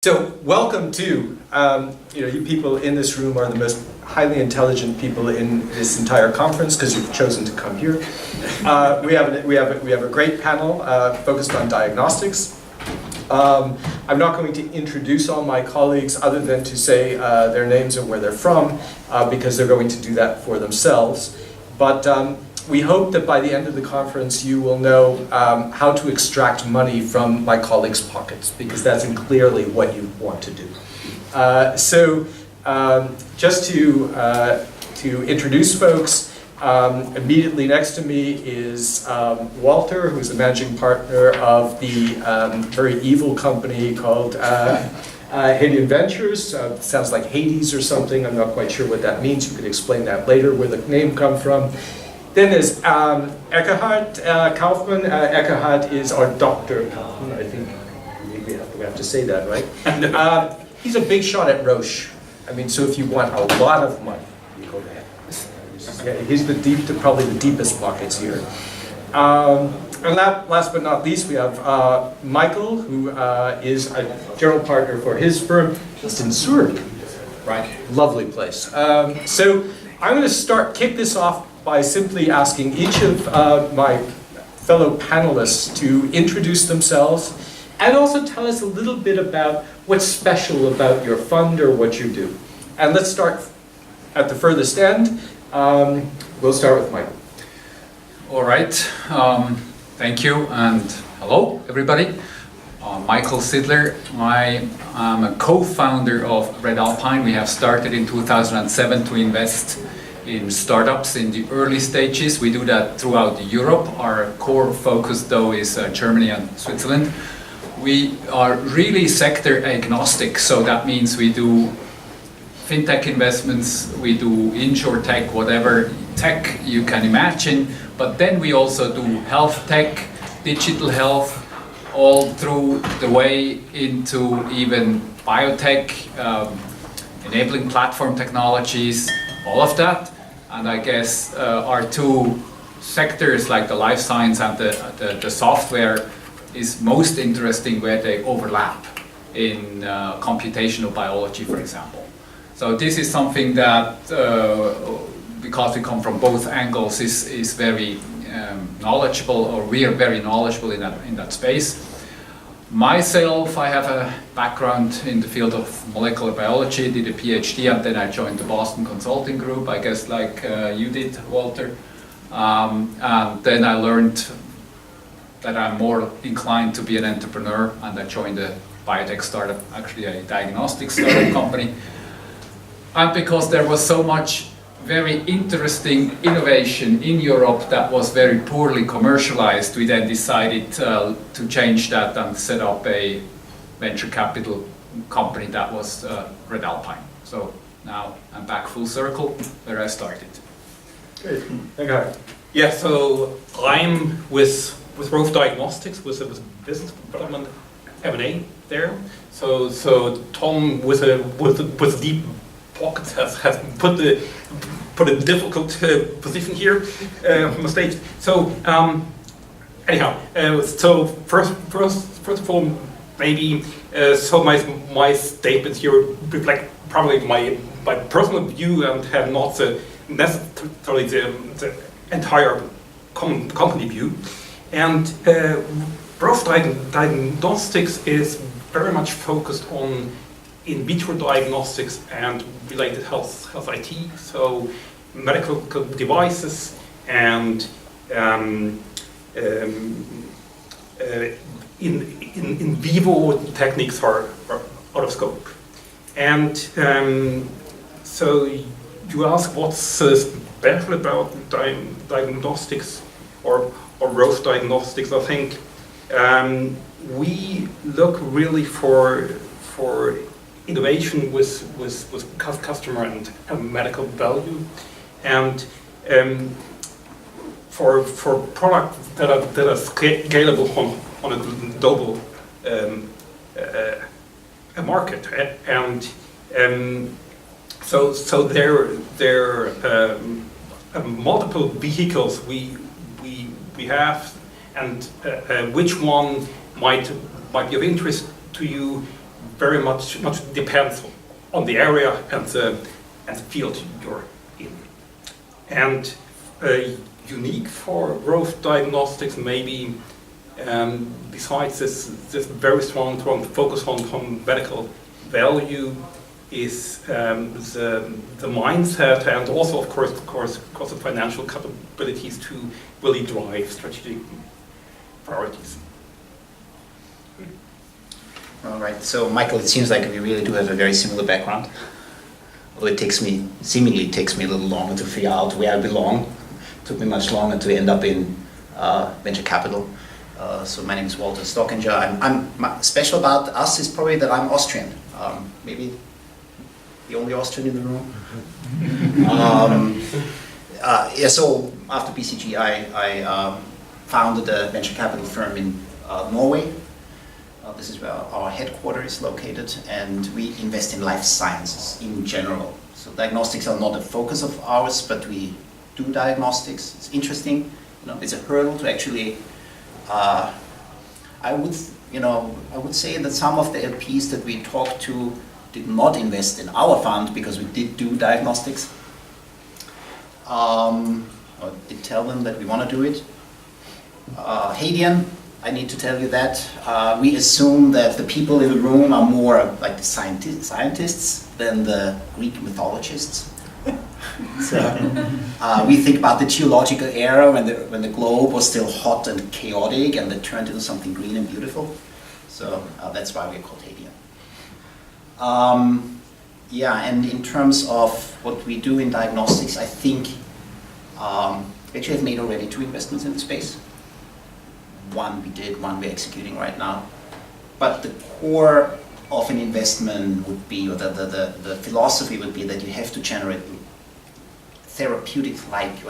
So welcome to, you people in this room are the most highly intelligent people in this entire conference because you've chosen to come here. We have a great panel focused on diagnostics. I'm not going to introduce all my colleagues other than to say their names and where they're from because they're going to do that for themselves. But we hope that by the end of the conference you will know how to extract money from my colleagues' pockets, because that's clearly what you want to do. Just to introduce folks, immediately next to me is Walter, who's the managing partner of the very evil company called Hadian Ventures. Sounds like Hades or something. I'm not quite sure what that means. You could explain that later, where the name come from. Then there's Eckhard Kaufmann. Eckhard is our Dr. Kaufmann. I think we have to say that, right? He's a big shot at Roche. I mean, so if you want a lot of money, you go there. He's probably the deepest pockets here. And last but not least, we have Michael, who is a general partner for his firm, just in Zurich. Right, lovely place. So I'm going to kick this off by simply asking each of my fellow panelists to introduce themselves and also tell us a little bit about what's special about your fund or what you do. And let's start at the furthest end. We'll start with Michael. All right, thank you and hello everybody. Michael Sidler. I am a co-founder of Red Alpine. We have started in 2007 to invest in startups in the early stages. We do that throughout Europe. Our core focus though is Germany and Switzerland. We are really sector agnostic, so that means we do fintech investments, we do insurtech, whatever tech you can imagine, but then we also do health tech, digital health, all through the way into even biotech, enabling platform technologies, all of that. And I guess our two sectors, like the life science and the software, is most interesting where they overlap in computational biology, for example. So this is something that, because we come from both angles, is very knowledgeable, or we are very knowledgeable in that space. Myself, I have a background in the field of molecular biology, did a PhD, and then I joined the Boston Consulting Group, I guess like you did, Walter. And then I learned that I'm more inclined to be an entrepreneur, and I joined a biotech startup, actually a diagnostics startup company. And because there was so much very interesting innovation in Europe that was very poorly commercialized, we then decided to change that and set up a venture capital company that was Red Alpine. So now I'm back full circle where I started. Great. Okay. Yeah, so I'm with Roche Diagnostics, with business development M&A there. So Tom with a deep pockets has put a difficult position here on the stage. So anyhow, so first of all, maybe so my statements here reflect probably my personal view and have not necessarily the entire company view. And Roche Diagnostics is very much focused on in vitro diagnostics and related health IT, so medical devices and in vivo techniques are out of scope. And so you ask what's special about diagnostics or Roche Diagnostics. I think we look really for innovation with customer and medical value, and for products that are scalable on a global market, and so there are multiple vehicles we have, and which one might be of interest to you very much depends on the area and the field you're in. And unique for Roche Diagnostics, maybe besides this very strong focus on medical value, is the mindset and also, of course, the financial capabilities to really drive strategic priorities. All right, so Michael, it seems like we really do have a very similar background. Although it seemingly takes me a little longer to figure out where I belong. It took me much longer to end up in venture capital. So my name is Walter Stockinger. Special about us is probably that I'm Austrian. Maybe the only Austrian in the room. Yeah, so after BCG, I founded a venture capital firm in Norway. This is where our headquarters is located, and we invest in life sciences in general. So diagnostics are not a focus of ours, but we do diagnostics. It's interesting. It's a hurdle to actually. I would say that some of the LPs that we talked to did not invest in our fund because we did do diagnostics. Or did tell them that we want to do it. Hadian, I need to tell you that we assume that the people in the room are more like the scientists than the Greek mythologists. So we think about the geological era when the globe was still hot and chaotic, and it turned into something green and beautiful. So that's why we're called Hadian. Yeah, and in terms of what we do in diagnostics, I think we actually have made already 2 investments in the space. One we did, one we're executing right now. But the core of an investment would be, or the philosophy would be that you have to generate therapeutic-like,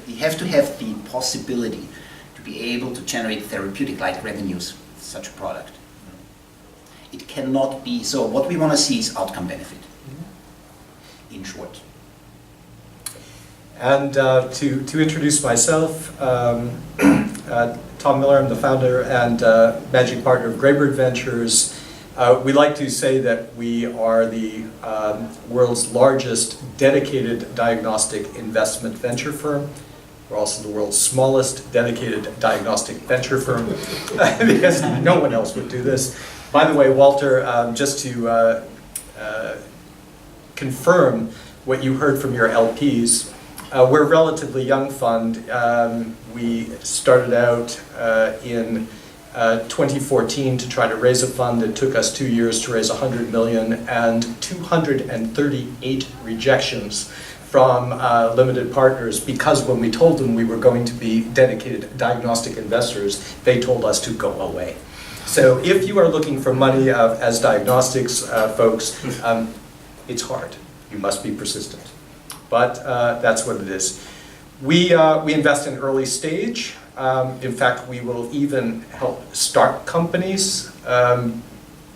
you have to have the possibility to be able to generate therapeutic-like revenues with such a product. It cannot be, so what we want to see is outcome benefit, in short. And to introduce myself, Tom Miller, I'm the founder and managing partner of Greybird Ventures. We like to say that we are the world's largest dedicated diagnostic investment venture firm. We're also the world's smallest dedicated diagnostic venture firm because no one else would do this. By the way, Walter, just to confirm what you heard from your LPs, we're a relatively young fund. We started out in 2014 to try to raise a fund. It took us 2 years to raise 100 million and 238 rejections from limited partners, because when we told them we were going to be dedicated diagnostic investors, they told us to go away. So if you are looking for money as diagnostics folks, it's hard. You must be persistent. But that's what it is. We invest in early stage. In fact, we will even help start companies.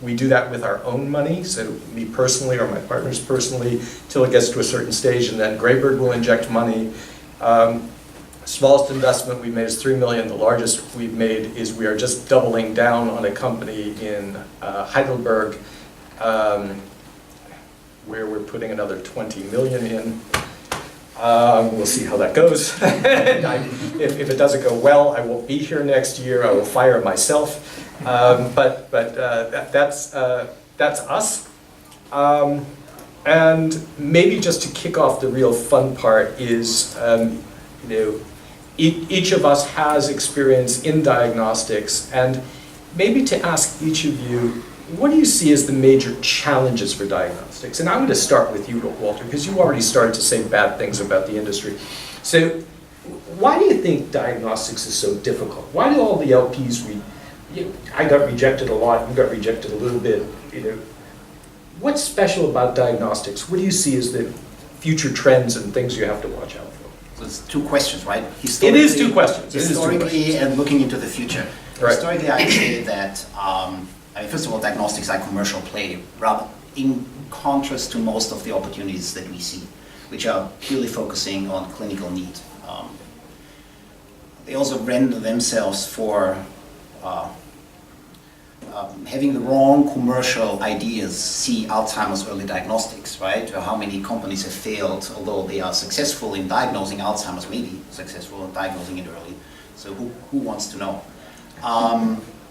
We do that with our own money, so me personally or my partners personally, till it gets to a certain stage, and then Greybird will inject money. Smallest investment we've made is 3 million. The largest we've made is we are just doubling down on a company in Heidelberg, where we're putting another 20 million in. We'll see how that goes. If it doesn't go well, I won't be here next year. I will fire myself. But that's us. And maybe just to kick off the real fun part is, each of us has experience in diagnostics, and maybe to ask each of you, what do you see as the major challenges for diagnostics? And I'm going to start with you, Walter, because you already started to say bad things about the industry. So why do you think diagnostics is so difficult? Why do all the LPs I got rejected a lot, you got rejected a little bit. What's special about diagnostics? What do you see as the future trends and things you have to watch out for? So it's 2 questions, right? It is 2 questions. Historically and looking into the future. Right. Historically, I'd say that, first of all, diagnostics are commercial play, rather in contrast to most of the opportunities that we see, which are purely focusing on clinical need. They also render themselves for having the wrong commercial ideas, see Alzheimer's early diagnostics, right? Or how many companies have failed, although they are successful in diagnosing Alzheimer's, maybe successful in diagnosing it early. So who wants to know?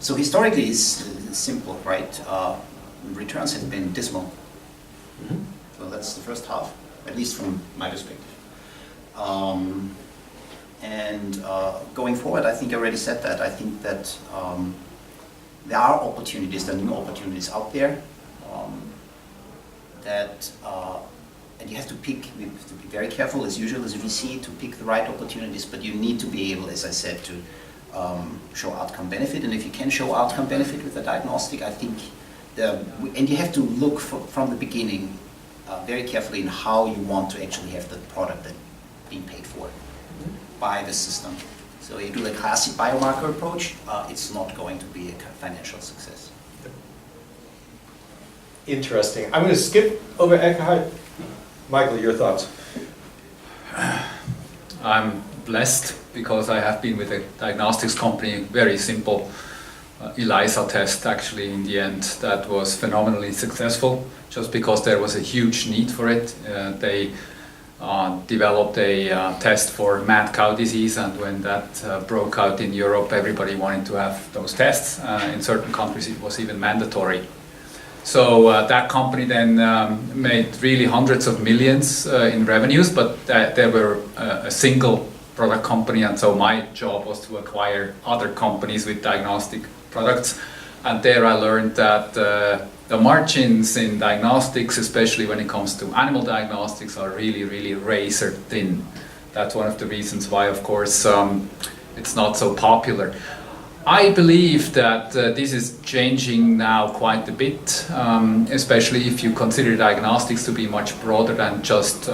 So historically, it's simple, right? Returns have been dismal. Mm-hmm. So that's the first half, at least from my perspective. Going forward, I think I already said that. I think that there are opportunities, there are new opportunities out there and you have to pick, you have to be very careful as usual as a VC to pick the right opportunities, but you need to be able, as I said, to show outcome benefit, and if you can show outcome benefit with a diagnostic, I think, and you have to look from the beginning very carefully in how you want to actually have the product that being paid for by the system. So you do the classic biomarker approach, it's not going to be a financial success. Interesting. I'm going to skip over Eckhart. Michael, your thoughts? I'm blessed because I have been with a diagnostics company, very simple ELISA test actually in the end that was phenomenally successful just because there was a huge need for it. They developed a test for mad cow disease, and when that broke out in Europe, everybody wanted to have those tests. In certain countries it was even mandatory. So that company then made really hundreds of millions in revenues, but they were a single product company, and so my job was to acquire other companies with diagnostic products. And there I learned that the margins in diagnostics, especially when it comes to animal diagnostics, are really, really razor thin. That's one of the reasons why, of course, it's not so popular. I believe that this is changing now quite a bit, especially if you consider diagnostics to be much broader than just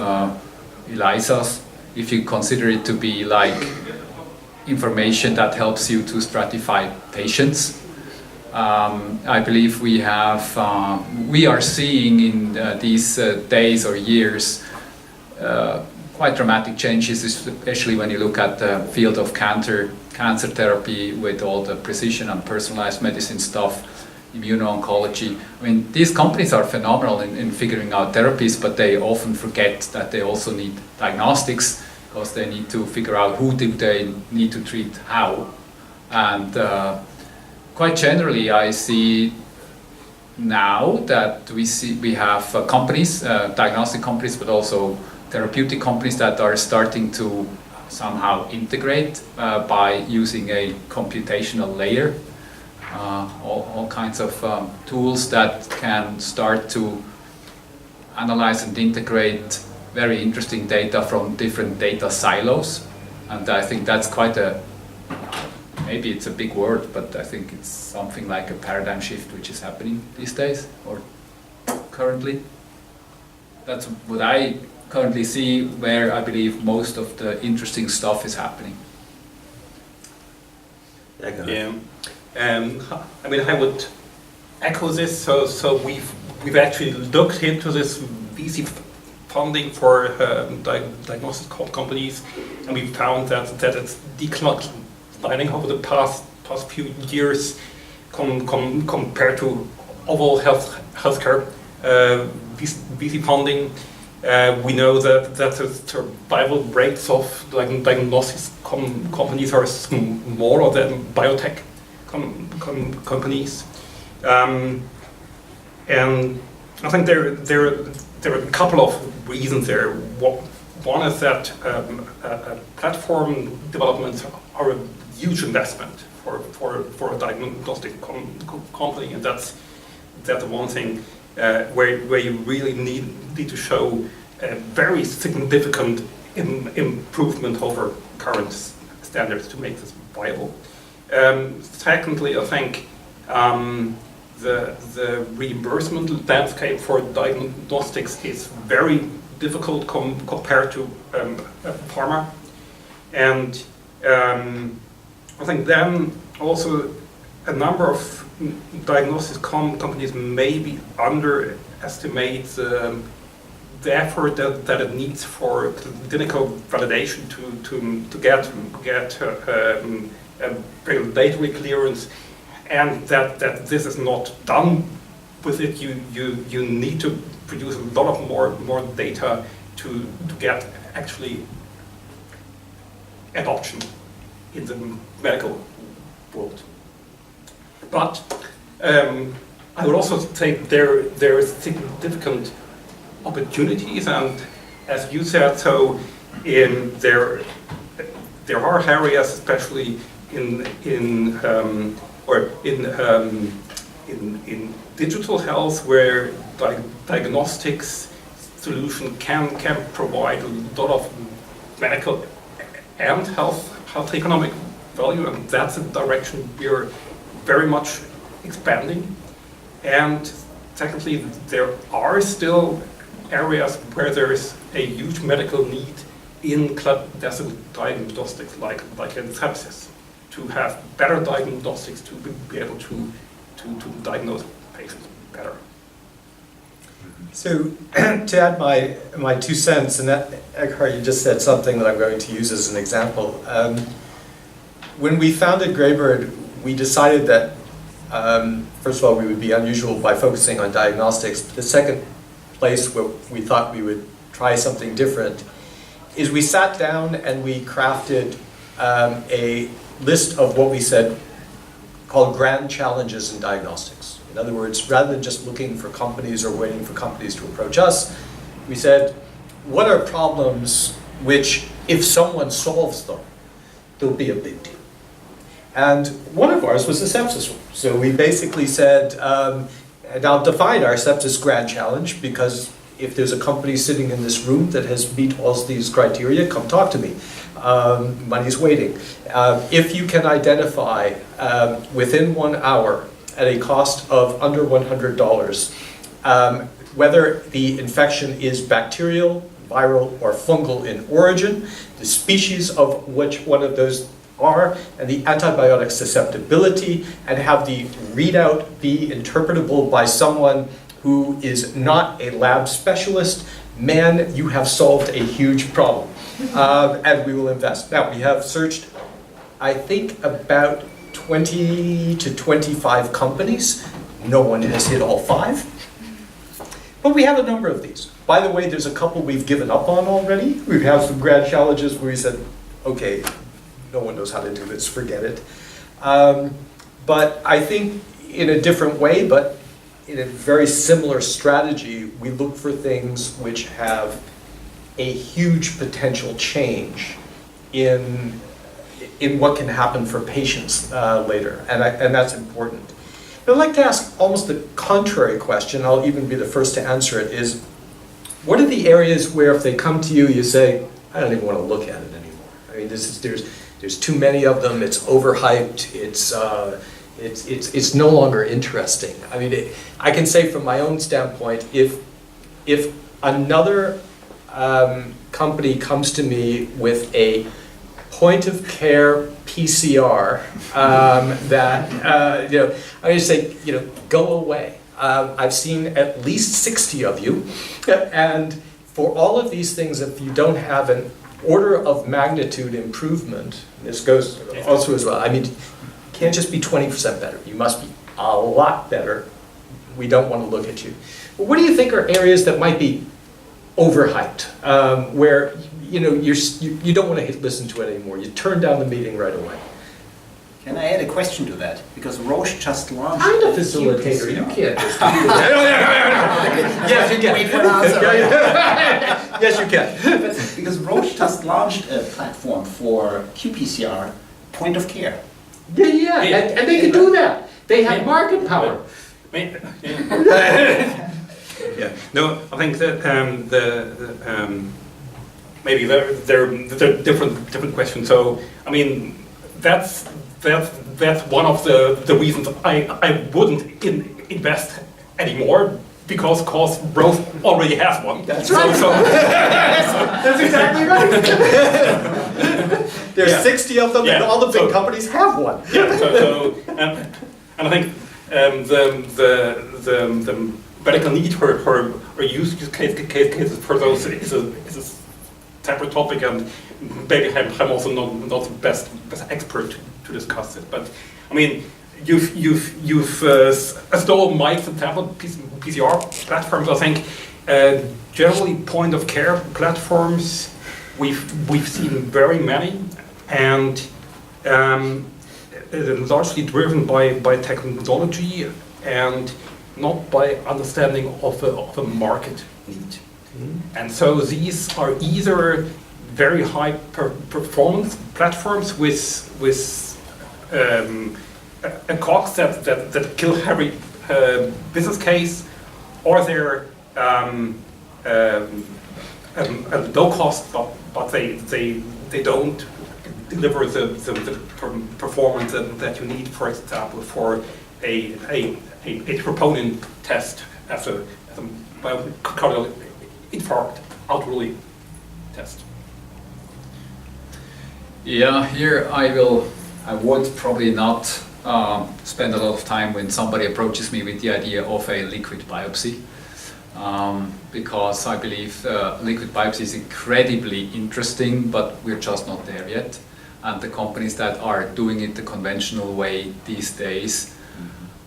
ELISAs. If you consider it to be like information that helps you to stratify patients. I believe we are seeing in these days or years quite dramatic changes, especially when you look at the field of cancer therapy with all the precision and personalized medicine stuff, immuno-oncology. I mean, these companies are phenomenal in figuring out therapies, but they often forget that they also need diagnostics because they need to figure out who do they need to treat how. And quite generally, I see now that we have companies, diagnostic companies, but also therapeutic companies that are starting to somehow integrate by using a computational layer, all kinds of tools that can start to analyze and integrate very interesting data from different data silos. And I think that's quite maybe it's a big word, but I think it's something like a paradigm shift which is happening these days or currently. That's what I currently see where I believe most of the interesting stuff is happening. Yeah. I mean, I would echo this. So we've actually looked into this VC funding for diagnostic companies, and we found that it's declining over the past few years compared to overall healthcare VC funding. We know that the survival rates of diagnostics companies are smaller than biotech companies, and I think there are a couple of reasons there. One is that platform developments are a huge investment for a diagnostic company, and that's the one thing where you really need to show a very significant improvement over current standards to make this viable. Secondly, I think the reimbursement landscape for diagnostics is very difficult compared to pharma, and I think then also a number of diagnostics companies maybe underestimate the effort that it needs for clinical validation to get regulatory clearance, and that this is not done with it. You need to produce a lot of more data to get actually adoption in the medical world. But I would also say there are significant opportunities, and as you said, so there are areas, especially in digital health, where diagnostics solution can provide a lot of medical and health economic value, and that's a direction we're very much expanding. And secondly, there are still areas where there is a huge medical need in classical diagnostics, like in sepsis, to have better diagnostics, to be able to diagnose patients better. So to add my 2 cents, and that, Eckhart, you just said something that I'm going to use as an example. When we founded Graybird, we decided that, first of all, we would be unusual by focusing on diagnostics. The second place where we thought we would try something different is we sat down and we crafted a list of what we said called grand challenges in diagnostics. In other words, rather than just looking for companies or waiting for companies to approach us, we said, what are problems which, if someone solves them, they'll be a big deal? And one of ours was the sepsis one. So we basically said, and I'll define our sepsis grand challenge, because if there's a company sitting in this room that has meet all these criteria, come talk to me. Money's waiting. If you can identify within 1 hour at a cost of under $100, whether the infection is bacterial, viral, or fungal in origin, the species of which one of those are, and the antibiotic susceptibility, and have the readout be interpretable by someone who is not a lab specialist, man, you have solved a huge problem. And we will invest. Now, we have searched, I think, about 20 to 25 companies. No one has hit all 5. But we have a number of these. By the way, there's a couple we've given up on already. We've had some grand challenges where we said, okay, no one knows how to do this, forget it. But I think in a different way, but in a very similar strategy, we look for things which have a huge potential change in what can happen for patients later, and that's important. But I'd like to ask almost the contrary question, I'll even be the first to answer it, is what are the areas where if they come to you, you say, I don't even want to look at it anymore. I mean, there's too many of them, it's overhyped, it's no longer interesting. I mean, I can say from my own standpoint, if another company comes to me with a point of care PCR that I'm going to say, go away. I've seen at least 60 of you, and for all of these things, if you don't have an order of magnitude improvement, this goes also as well. I mean, you can't just be 20% better. You must be a lot better. We don't want to look at you. But what do you think are areas that might be overhyped, where you don't want to listen to it anymore? You turn down the meeting right away. Can I add a question to that? Because Roche just launched... I'm the facilitator, you can't just do that. Yes, you can. Wait for an answer. Yes, you can. Because Roche just launched a platform for qPCR point of care. Yeah. And they can do that. They have market power. Yeah. No, I think that maybe there are different questions. So I mean, that's one of the reasons I wouldn't invest anymore, because Roche already has one. That's right. That's exactly right. There's 60 of them, and all the big companies have one. Yeah. And I think the medical need for use cases for those is a separate topic, and maybe I'm also not the best expert to discuss it. But I mean, you've stole Mike's example, PCR platforms. I think generally point of care platforms, we've seen very many, and largely driven by technology and not by understanding of a market need. And so these are either very high performance platforms with a cost that kill every business case, or they're a low cost, but they don't deliver the performance that you need, for example, for a troponin test as a myocardial infarct outruling test. Yeah, here I would probably not spend a lot of time when somebody approaches me with the idea of a liquid biopsy, because I believe liquid biopsy is incredibly interesting, but we're just not there yet. And the companies that are doing it the conventional way these days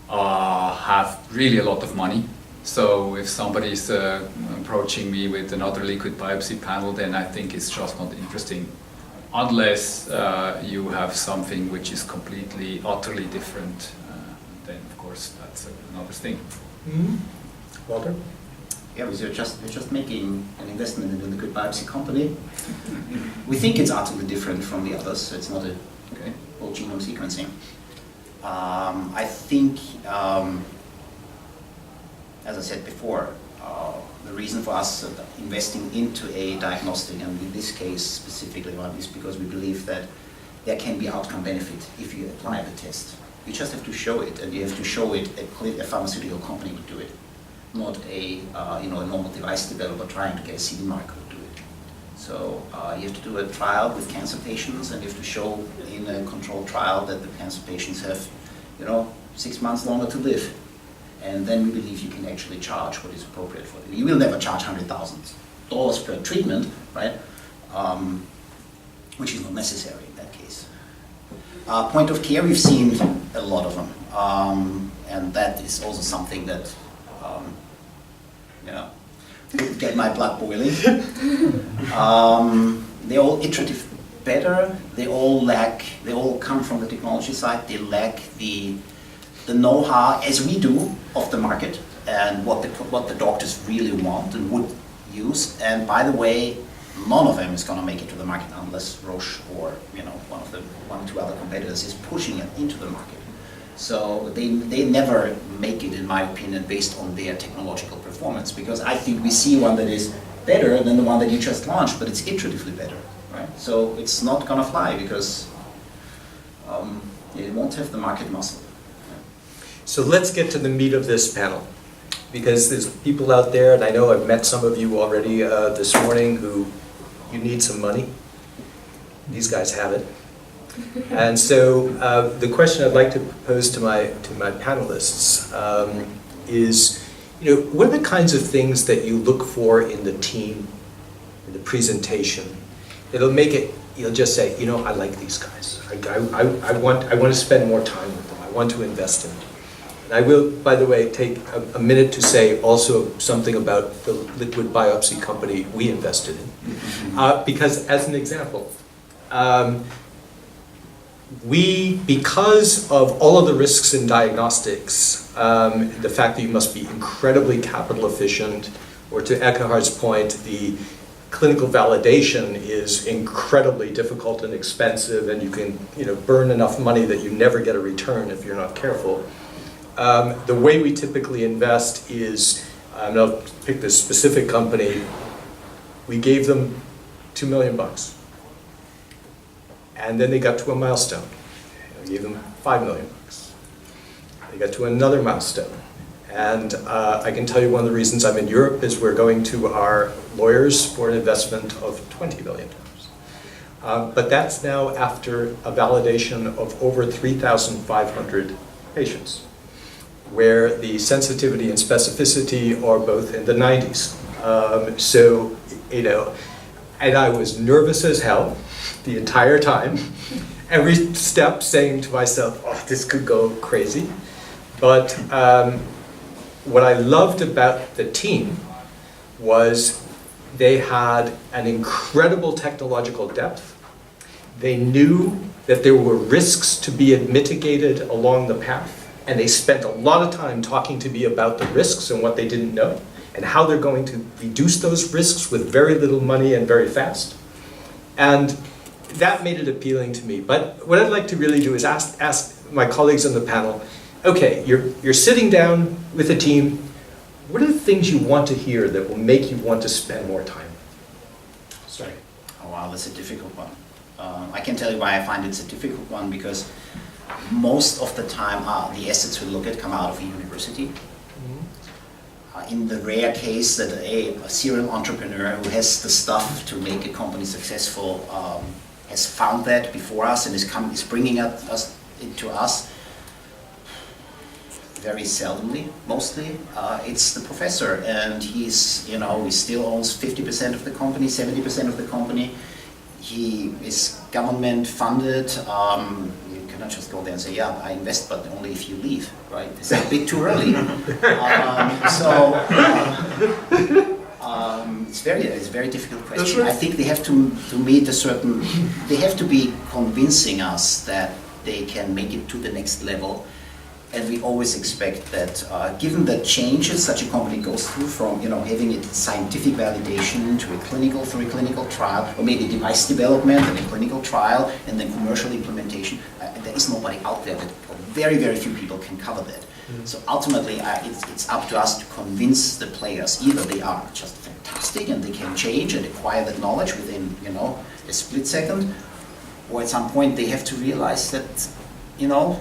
have really a lot of money. So if somebody's approaching me with another liquid biopsy panel, then I think it's just not interesting, unless you have something which is completely, utterly different. Then of course that's another thing. Walter? Yeah, we're just making an investment in a liquid biopsy company. We think it's utterly different from the others, so it's not a whole genome sequencing. I think, as I said before, the reason for us investing into a diagnostic, and in this case specifically one, is because we believe that there can be outcome benefit if you apply the test. You just have to show it, and you have to show it a pharmaceutical company would do it, not a a normal device developer trying to get a CE mark would do it. So you have to do a trial with cancer patients, and you have to show in a controlled trial that the cancer patients have 6 months longer to live. And then we believe you can actually charge what is appropriate for it. You will never charge $100,000 per treatment, right? Which is not necessary in that case. Point of care, we've seen a lot of them. And that is also something that, get my blood boiling. They're all iterative better. They all come from the technology side. They lack the know-how, as we do, of the market and what the doctors really want and would use. And by the way, none of them is going to make it to the market unless Roche or one or two other competitors is pushing it into the market. So they never make it, in my opinion, based on their technological performance, because I think we see one that is better than the one that you just launched, but it's iteratively better, right? So it's not going to fly because it won't have the market muscle. So let's get to the meat of this panel, because there's people out there, and I know I've met some of you already this morning, who you need some money. These guys have it. And so the question I'd like to pose to my panelists is, what are the kinds of things that you look for in the team, in the presentation, that'll make it, you'll just say, I like these guys. I want to spend more time with them. I want to invest in them. And I will, by the way, take a minute to say also something about the liquid biopsy company we invested in. Because as an example, because of all of the risks in diagnostics, the fact that you must be incredibly capital efficient, or to Eckhard's point, the clinical validation is incredibly difficult and expensive, and you can burn enough money that you never get a return if you're not careful. The way we typically invest is, and I'll pick this specific company, we gave them $2 million. And then they got to a milestone. We gave them $5 million. They got to another milestone. And I can tell you one of the reasons I'm in Europe is we're going to our lawyers for an investment of $20 million. But that's now after a validation of over 3,500 patients, where the sensitivity and specificity are both in the 90s. And I was nervous as hell the entire time. every step saying to myself, oh, this could go crazy. But what I loved about the team was they had an incredible technological depth. They knew that there were risks to be mitigated along the path, and they spent a lot of time talking to me about the risks and what they didn't know, and how they're going to reduce those risks with very little money and very fast. And that made it appealing to me. But what I'd like to really do is ask my colleagues on the panel, okay, you're sitting down with a team, what are the things you want to hear that will make you want to spend more time? Sorry. Oh wow, that's a difficult one. I can tell you why I find it's a difficult one, because most of the time the assets we look at come out of a university. In the rare case that a serial entrepreneur who has the stuff to make a company successful has found that before us and is bringing it to us, very seldomly, mostly, it's the professor, and he still owns 50% of the company, 70% of the company. He is government funded. You cannot just go there and say, yeah, I invest, but only if you leave, right? It's a bit too early. It's a very difficult question. I think they have to meet they have to be convincing us that they can make it to the next level. And we always expect that, given the changes such a company goes through, from having its scientific validation to a clinical trial, or maybe device development and a clinical trial, and then commercial implementation, there is nobody out there that, or very, very few people can cover that. So ultimately, it's up to us to convince the players. Either they are just fantastic and they can change and acquire that knowledge within a split second, or at some point they have to realize that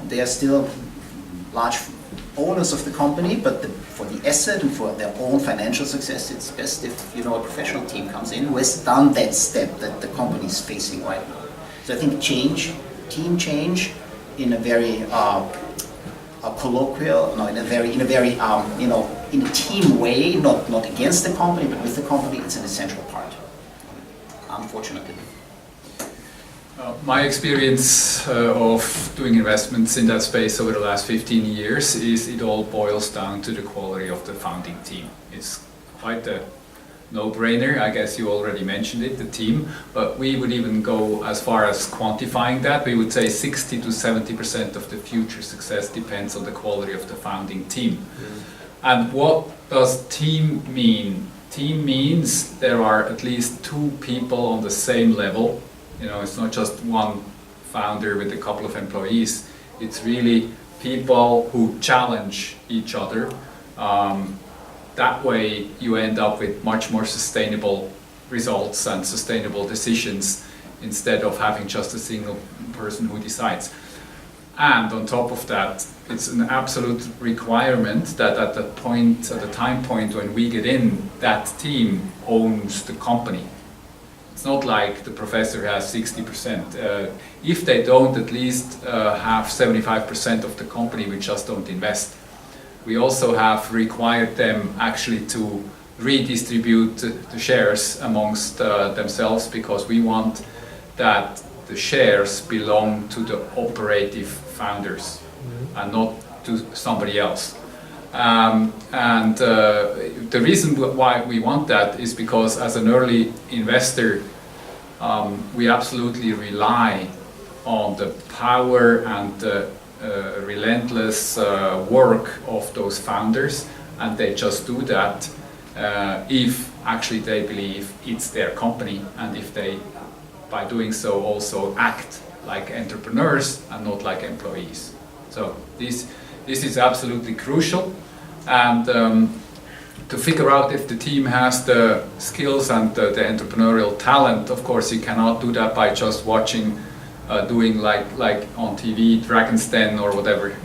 they are still large owners of the company, but for the asset and for their own financial success, it's best if a professional team comes in who has done that step that the company is facing right now. So I think team change, in a very colloquial, in a team way, not against the company, but with the company, it's an essential part. Unfortunately. My experience of doing investments in that space over the last 15 years is it all boils down to the quality of the founding team. It's quite a no-brainer. I guess you already mentioned it, the team, but we would even go as far as quantifying that. We would say 60 to 70% of the future success depends on the quality of the founding team. And what does team mean? Team means there are at least two people on the same level. It's not just one founder with a couple of employees. It's really people who challenge each other. That way you end up with much more sustainable results and sustainable decisions, instead of having just a single person who decides. And on top of that, it's an absolute requirement that at the time point when we get in, that team owns the company. It's not like the professor has 60%. If they don't at least have 75% of the company, we just don't invest. We also have required them actually to redistribute the shares amongst themselves, because we want that the shares belong to the operative founders and not to somebody else. The reason why we want that is because as an early investor, we absolutely rely on the power and the relentless work of those founders, and they just do that if actually they believe it's their company, and if they, by doing so, also act like entrepreneurs and not like employees. So this is absolutely crucial, and to figure out if the team has the skills and the entrepreneurial talent, of course you cannot do that by just watching, doing like on TV, Dragon's Den or whatever,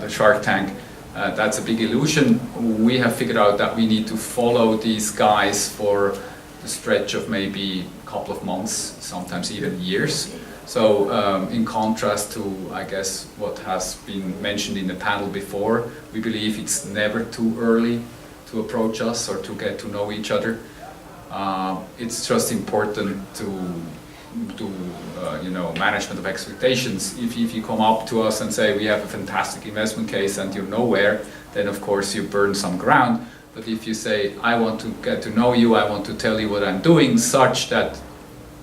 the Shark Tank. That's a big illusion. We have figured out that we need to follow these guys for the stretch of maybe a couple of months, sometimes even years. So in contrast to, I guess, what has been mentioned in the panel before, we believe it's never too early to approach us or to get to know each other. It's just important to management of expectations. If you come up to us and say we have a fantastic investment case and you're nowhere, then of course you burn some ground. But if you say, I want to get to know you, I want to tell you what I'm doing, such that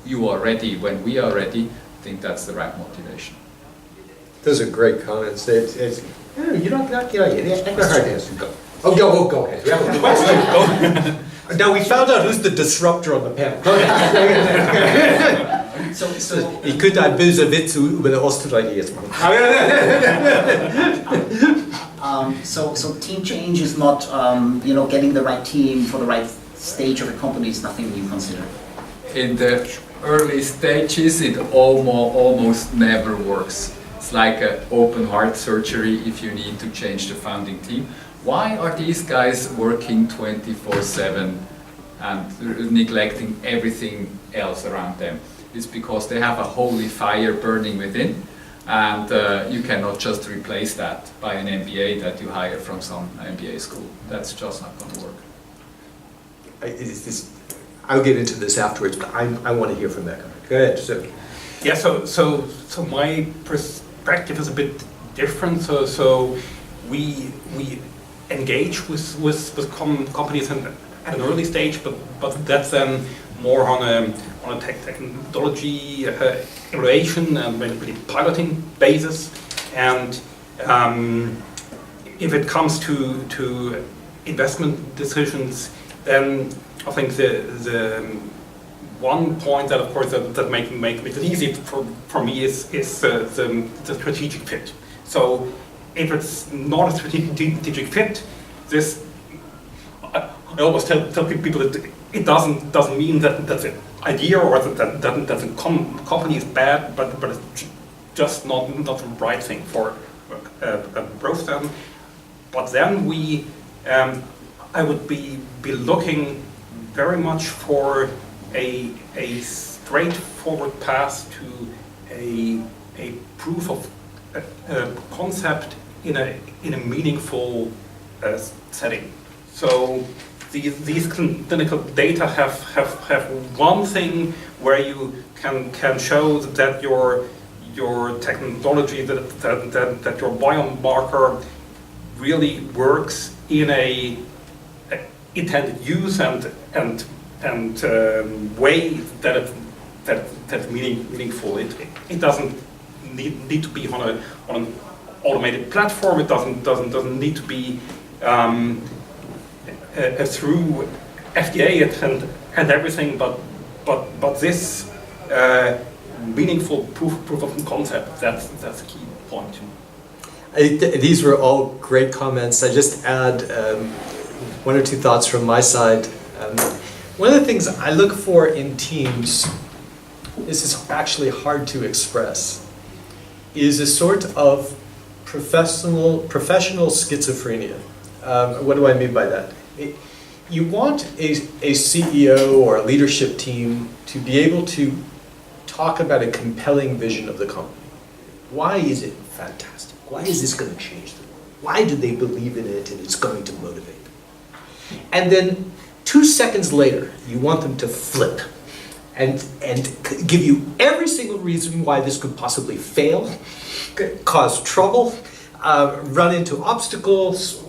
you are ready when we are ready, I think that's the right motivation. Those are great comments. You don't hard to answer. Go. Go ahead. You have a question. Now we found out who's the disruptor on the panel. Go ahead. Ich könnte ein böser Witz über den Österreicher jetzt machen. So team change is not, getting the right team for the right stage of a company is nothing you consider. In the early stages, it almost never works. It's like an open heart surgery if you need to change the founding team. Why are these guys working 24/7 and neglecting everything else around them? It's because they have a holy fire burning within, and you cannot just replace that by an MBA that you hire from some MBA school. That's just not going to work. I'll get into this afterwards, but I want to hear from that guy. Go ahead. Yeah, so my perspective is a bit different. So we engage with companies at an early stage, but that's then more on a technology evaluation and really piloting basis. And if it comes to investment decisions, then I think the one point that, of course, that makes it easy for me is the strategic fit. So if it's not a strategic fit, this I always tell people that it doesn't mean that the idea or that the company is bad, but it's just not the right thing for growth. But then I would be looking very much for a straightforward path to a proof of concept in a meaningful setting. So these clinical data have one thing where you can show that your technology, that your biomarker really works in a intended use and way that's meaningful. It doesn't need to be on an automated platform. It doesn't need to be through FDA and everything. But this meaningful proof of concept, that's a key point. These were all great comments. I just add one or two thoughts from my side. One of the things I look for in teams, this is actually hard to express, is a sort of professional schizophrenia. What do I mean by that? You want a CEO or a leadership team to be able to talk about a compelling vision of the company. Why is it fantastic? Why is this going to change the world? Why do they believe in it and it's going to motivate them? And then 2 seconds later, you want them to flip and give you every single reason why this could possibly fail, cause trouble, run into obstacles.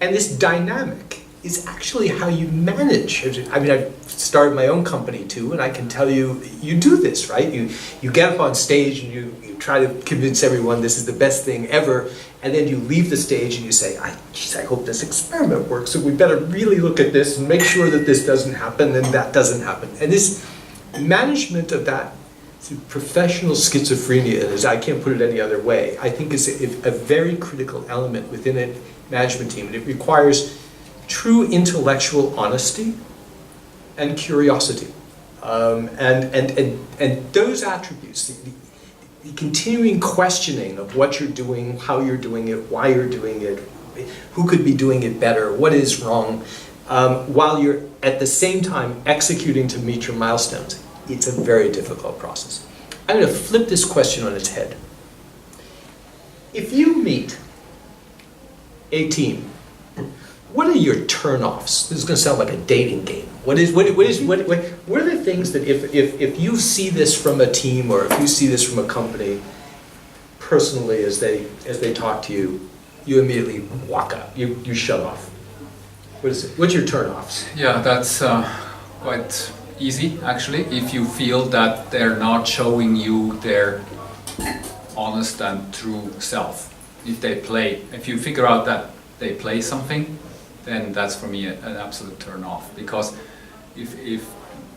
And this dynamic is actually how you manage. I mean, I've started my own company too, and I can tell you, you do this, right? You get up on stage and you try to convince everyone this is the best thing ever, and then you leave the stage and you say, I hope this experiment works, so we better really look at this and make sure that this doesn't happen and that doesn't happen. And this management of that professional schizophrenia, as I can't put it any other way, I think is a very critical element within a management team, and it requires true intellectual honesty and curiosity, and those attributes, the continuing questioning of what you're doing, how you're doing it, why you're doing it, who could be doing it better, what is wrong, while you're at the same time executing to meet your milestones. It's a very difficult process. I'm going to flip this question on its head. If you meet a team, what are your turn-offs? This is going to sound like a dating game. What are the things that if you see this from a team or if you see this from a company personally as they talk to you, you immediately walk up, you shut off? What is it? What's your turn-offs? Yeah, that's quite easy actually. If you feel that they're not showing you their honest and true self. If you figure out that they play something, then that's for me an absolute turn-off. Because if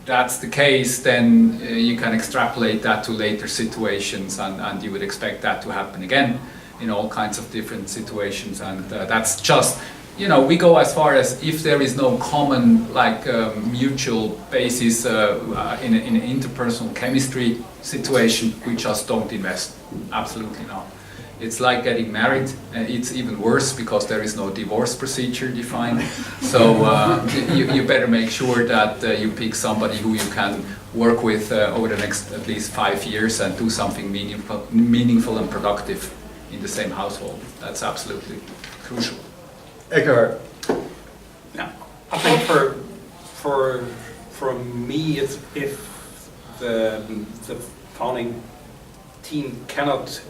that's the case, then you can extrapolate that to later situations, and you would expect that to happen again in all kinds of different situations. And that's just, we go as far as if there is no common mutual basis in an interpersonal chemistry situation, we just don't invest. Absolutely not. It's like getting married, and it's even worse because there is no divorce procedure defined. So you better make sure that you pick somebody who you can work with over the next at least 5 years and do something meaningful and productive in the same household. That's absolutely crucial. Eckhart. Yeah, I think for me, it's if the founding team cannot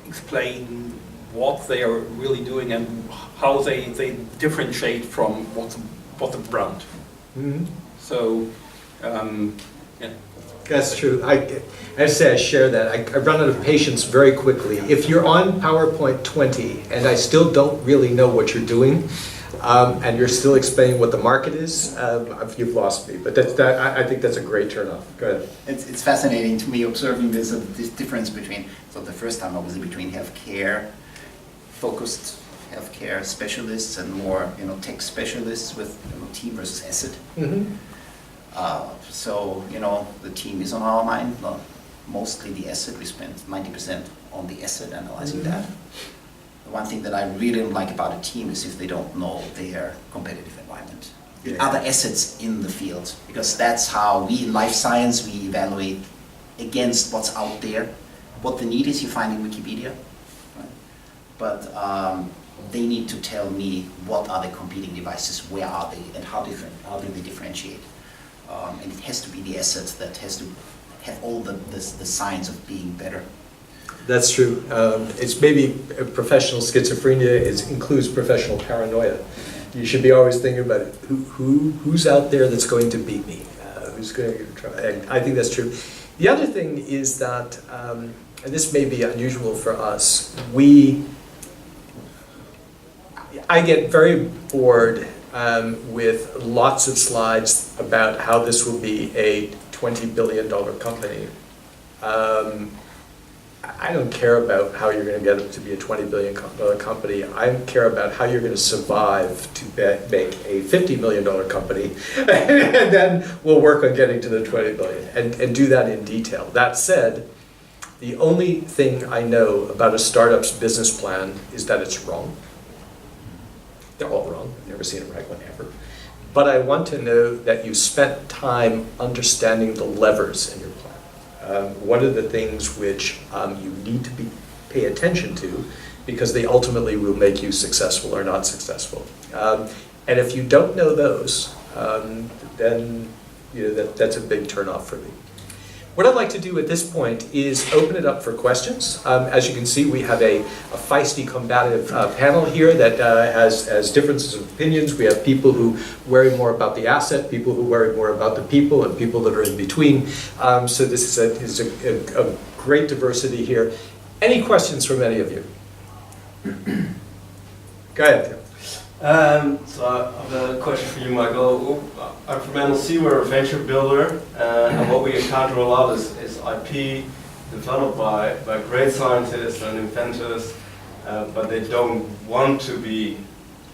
explain what they are really doing and how they differentiate from what's the brand. Mm-hmm. So, yeah. That's true. I have to say I share that. I run out of patience very quickly. If you're on PowerPoint 20 and I still don't really know what you're doing, and you're still explaining what the market is, you've lost me. But I think that's a great turnoff. Go ahead. It's fascinating to me observing this difference between, so the first time obviously between healthcare, focused healthcare specialists and more tech specialists with team versus asset. Mm-hmm. So the team is on our mind, mostly the asset. We spend 90% on the asset, analyzing that. The one thing that I really don't like about a team is if they don't know their competitive environment, the other assets in the field, because that's how we in life science we evaluate against what's out there. What the need is you find in Wikipedia, right? But they need to tell me what are the competing devices, where are they, and how do they differentiate. And it has to be the asset that has to have all the signs of being better. That's true. It's maybe professional schizophrenia includes professional paranoia. You should be always thinking about it. Who's out there that's going to beat me? Who's going to try? And I think that's true. The other thing is that, and this may be unusual for us, I get very bored with lots of slides about how this will be a $20 billion company. I don't care about how you're going to get it to be a $20 billion company. I care about how you're going to survive to make a $50 million company, and then we'll work on getting to the $20 billion and do that in detail. That said, the only thing I know about a startup's business plan is that it's wrong. They're all wrong. I've never seen a right one ever. But I want to know that you spent time understanding the levers in your plan. What are the things which you need to pay attention to, because they ultimately will make you successful or not successful. And if you don't know those, then that's a big turnoff for me. What I'd like to do at this point is open it up for questions. As you can see, we have a feisty, combative panel here that has differences of opinions. We have people who worry more about the asset, people who worry more about the people, and people that are in between. So this is a great diversity here. Any questions from any of you? Go ahead, Tim. So I have a question for you, Michael. I'm from NLC, we're a venture builder, and what we encounter a lot is IP developed by great scientists and inventors, but they don't want to be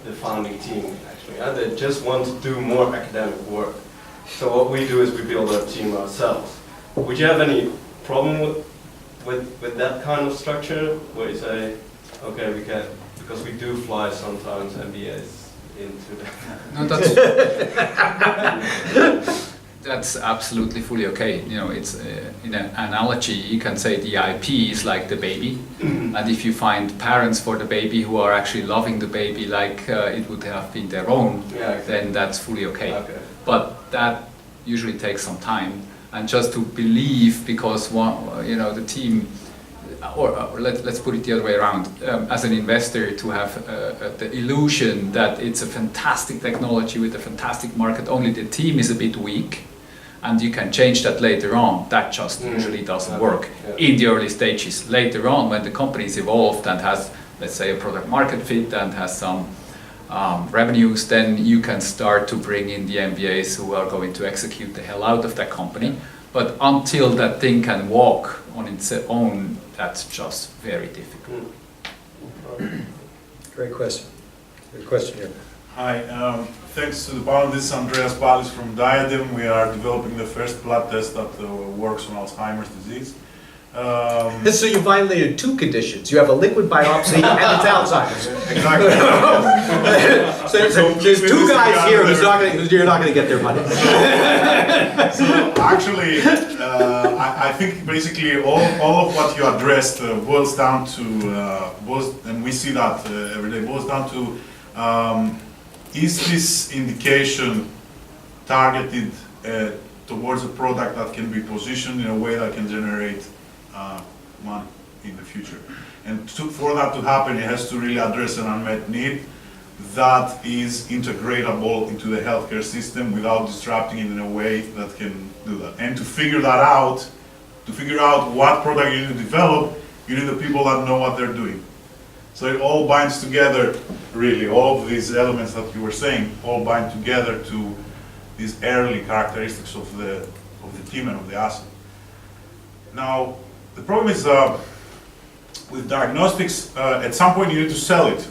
the founding team, actually. They just want to do more academic work. So what we do is we build our team ourselves. Would you have any problem with that kind of structure, where you say, okay, we can, because we do fly sometimes MBAs into No, that's absolutely fully okay. It's in an analogy, you can say the IP is like the baby, and if you find parents for the baby who are actually loving the baby like it would have been their own, then that's fully okay. But that usually takes some time, and just to believe because the team, or let's put it the other way around, as an investor to have the illusion that it's a fantastic technology with a fantastic market, only the team is a bit weak, and you can change that later on. That just usually doesn't work in the early stages. Later on, when the company is evolved and has, let's say, a product market fit and has some revenues, then you can start to bring in the MBAs who are going to execute the hell out of that company. But until that thing can walk on its own, that's just very difficult. Great question. Good question here. Hi, thanks to the panel. This is Andreas Balis from Diadem. We are developing the first blood test that works on Alzheimer's disease. So you violated two conditions. You have a liquid biopsy and it's Alzheimer's. Exactly. So there's two guys here you're not going to get their money. So actually, I think basically all of what you addressed boils down to, and we see that every day, boils down to, is this indication targeted towards a product that can be positioned in a way that can generate money in the future? And for that to happen, it has to really address an unmet need that is integratable into the healthcare system without disrupting it in a way that can do that. And to figure that out, to figure out what product you need to develop, you need the people that know what they're doing. So it all binds together, really, all of these elements that you were saying, all bind together to these early characteristics of the team and of the asset. Now, the problem is with diagnostics, at some point you need to sell it.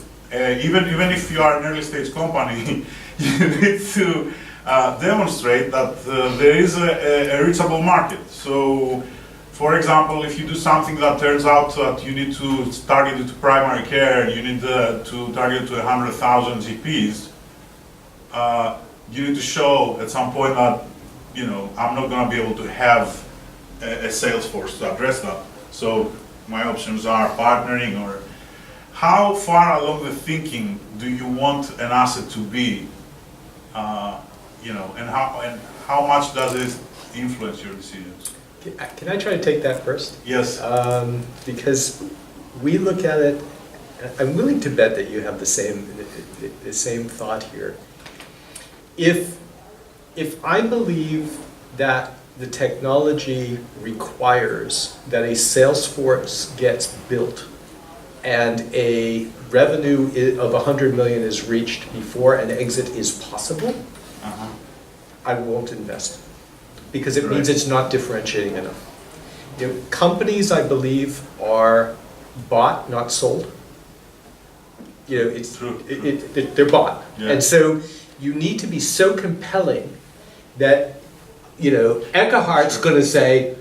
Even if you are an early stage company, you need to demonstrate that there is a reachable market. So, for example, if you do something that turns out that you need to target it to primary care, you need to target it to 100,000 GPs, you need to show at some point that, I'm not going to be able to have a sales force to address that. So my options are partnering, or how far along the thinking do you want an asset to be, and how much does it influence your decisions? Can I try to take that first? Yes. Because we look at it, I'm willing to bet that you have the same thought here. If I believe that the technology requires that a sales force gets built and a revenue of 100 million is reached before an exit is possible, I won't invest, because it means it's not differentiating enough. Companies, I believe, are bought, not sold. It's True. They're bought, Yeah. and so you need to be so compelling that Eckhart's going to say,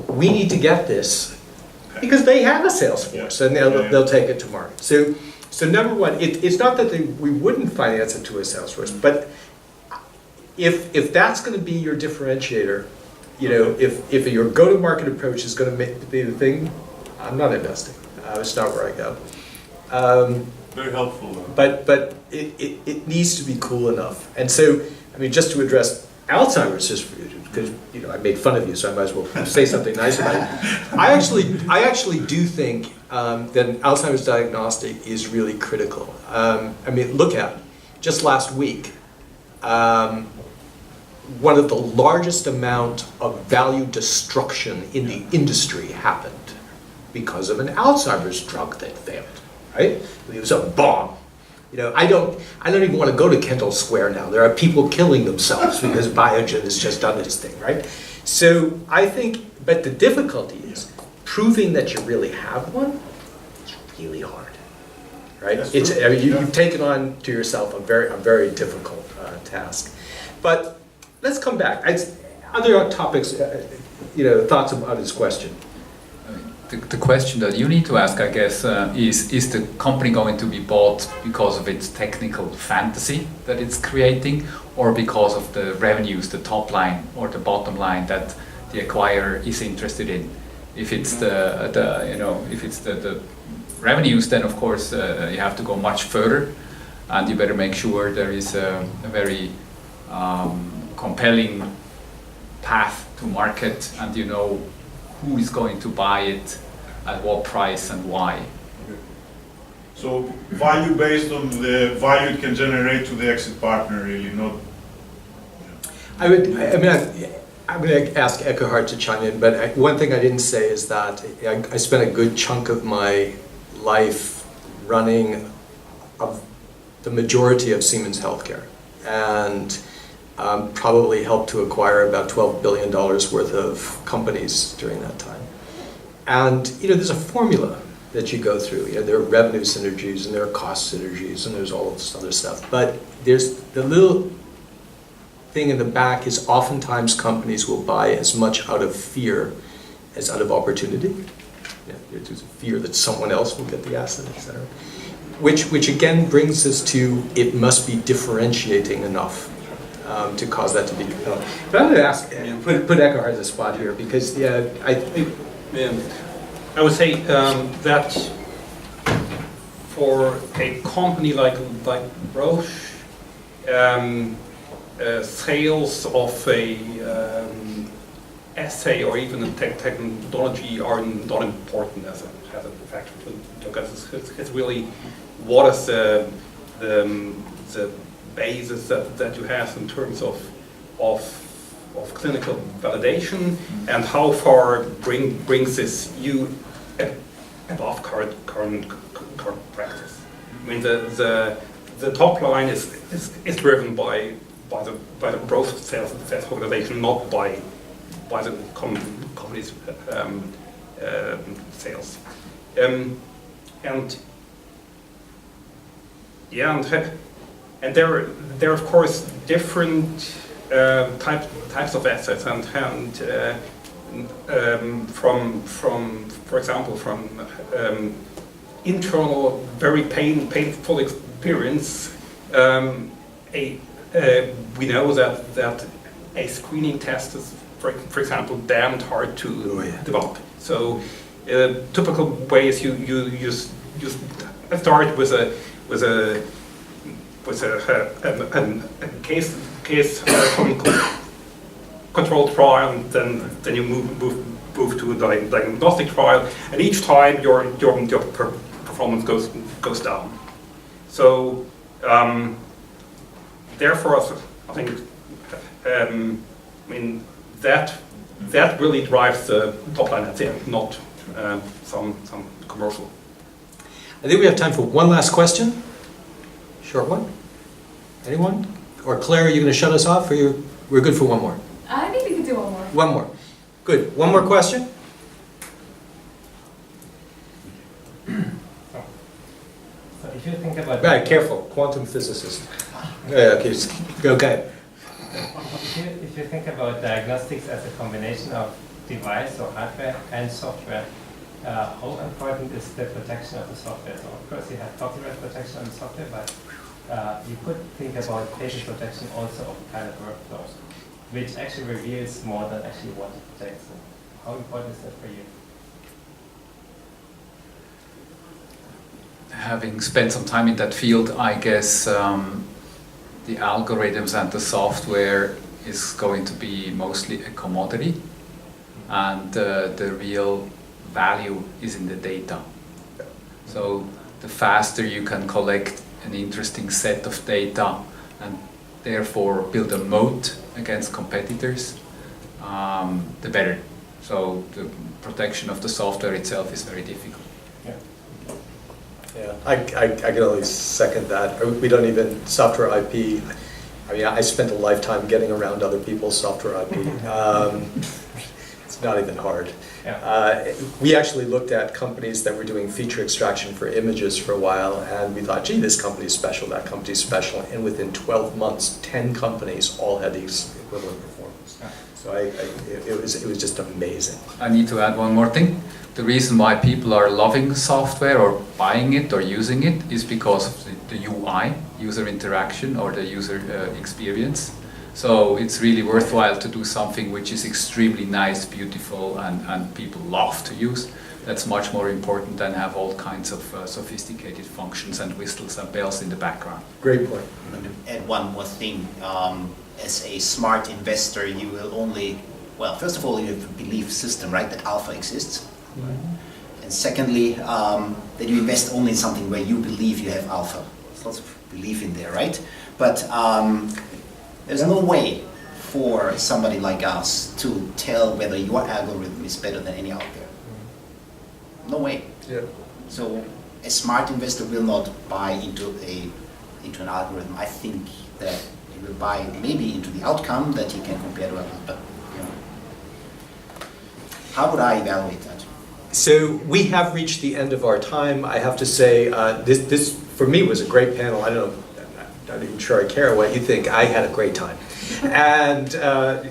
we need to get this, because they have a sales force and they'll take it to market. So number one, it's not that we wouldn't finance it to a sales force, but if that's going to be your differentiator, if your go-to-market approach is going to be the thing, I'm not investing. It's not where I go. Very helpful. But it needs to be cool enough. And so, just to address Alzheimer's, just because I made fun of you, so I might as well say something nice about it. I actually do think that an Alzheimer's diagnostic is really critical. Look at just last week. One of the largest amount of value destruction in the industry happened because of an Alzheimer's drug that failed. Right? It was a bomb. I don't even want to go to Kendall Square now. There are people killing themselves because Biogen has just done its thing, right? So I think, but the difficulty is proving that you really have one is really hard, right? You've taken on to yourself a very difficult task. But let's come back. Other topics, thoughts about this question. The question that you need to ask, I guess, is the company going to be bought because of its technical fantasy that it's creating, or because of the revenues, the top line or the bottom line that the acquirer is interested in? If it's the revenues, then of course you have to go much further, and you better make sure there is a very compelling path to market, and you know who is going to buy it, at what price and why. So value based on the value it can generate to the exit partner, really, not. I'm going to ask Eckhart to chime in, but one thing I didn't say is that I spent a good chunk of my life running the majority of Siemens Healthcare, and probably helped to acquire about $12 billion worth of companies during that time. And there's a formula that you go through. There are revenue synergies and there are cost synergies and there's all this other stuff. But there's the little thing in the back is oftentimes companies will buy as much out of fear as out of opportunity. There's a fear that someone else will get the asset, etc. Which again brings us to it must be differentiating enough to cause that to be compelling. But I'm going to ask, put Eckhart on the spot here because I think. I would say that for a company like Roche, sales of a assay or even a technology are not important as a factor because it's really what is the basis that you have in terms of clinical validation and how far brings this you above current practice. I mean the top line is driven by the growth of sales organization, not by the company's sales. And there are of course different types of assets and from for example from internal very painful experience we know that a screening test is for example damned hard to develop. So typical way is you start with a case controlled trial, and then you move to a diagnostic trial, and each time your performance goes down. So therefore, I think that really drives the top line at the end, not some commercial. I think we have time for one last question. Short one. Anyone? Or Claire, are you going to shut us off, or we're good for one more? I think we can do one more. One more. Good. One more question? So if you think about... Right, careful. Quantum physicist. Yeah, okay. Okay. If you think about diagnostics as a combination of device or hardware and software, how important is the protection of the software? So of course you have copyright protection on the software, but you could think about patient protection also of kind of workflows, which actually reveals more than actually what it protects. So how important is that for you? Having spent some time in that field, I guess the algorithms and the software is going to be mostly a commodity, and the real value is in the data. So the faster you can collect an interesting set of data and therefore build a moat against competitors, the better. So the protection of the software itself is very difficult. Yeah, I can only second that. We don't even, software IP, I mean, I spent a lifetime getting around other people's software IP. It's not even hard. Yeah. We actually looked at companies that were doing feature extraction for images for a while, and we thought, gee, this company's special, that company's special, and within 12 months, 10 companies all had the equivalent performance. Yeah. So it was just amazing. I need to add one more thing. The reason why people are loving software or buying it or using it is because of the UI, user interaction, or the user experience. So it's really worthwhile to do something which is extremely nice, beautiful, and people love to use, That's much more important than have all kinds of sophisticated functions and whistles and bells in the background. Great point. I'm going to add one more thing. As a smart investor, you will only, well, first of all, you have a belief system, right, that alpha exists. And secondly, that you invest only in something where you believe you have alpha. There's lots of belief in there, right? But there's no way for somebody like us to tell whether your algorithm is better than any out there. No way. Yeah. So a smart investor will not buy into an algorithm. I think that he will buy maybe into the outcome that he can compare to others. But you know, how would I evaluate that? So we have reached the end of our time. I have to say, this for me was a great panel. I don't know, I'm not even sure I care what you think. I had a great time. And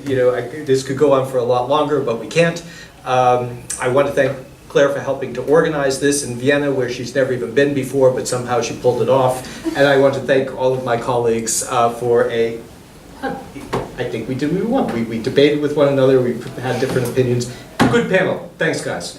you know, this could go on for a lot longer, but we can't. I want to thank Claire for helping to organize this in Vienna, where she's never even been before, but somehow she pulled it off. And I want to thank all of my colleagues for I think we did what we want. We debated with one another, we had different opinions. Good panel. Thanks, guys.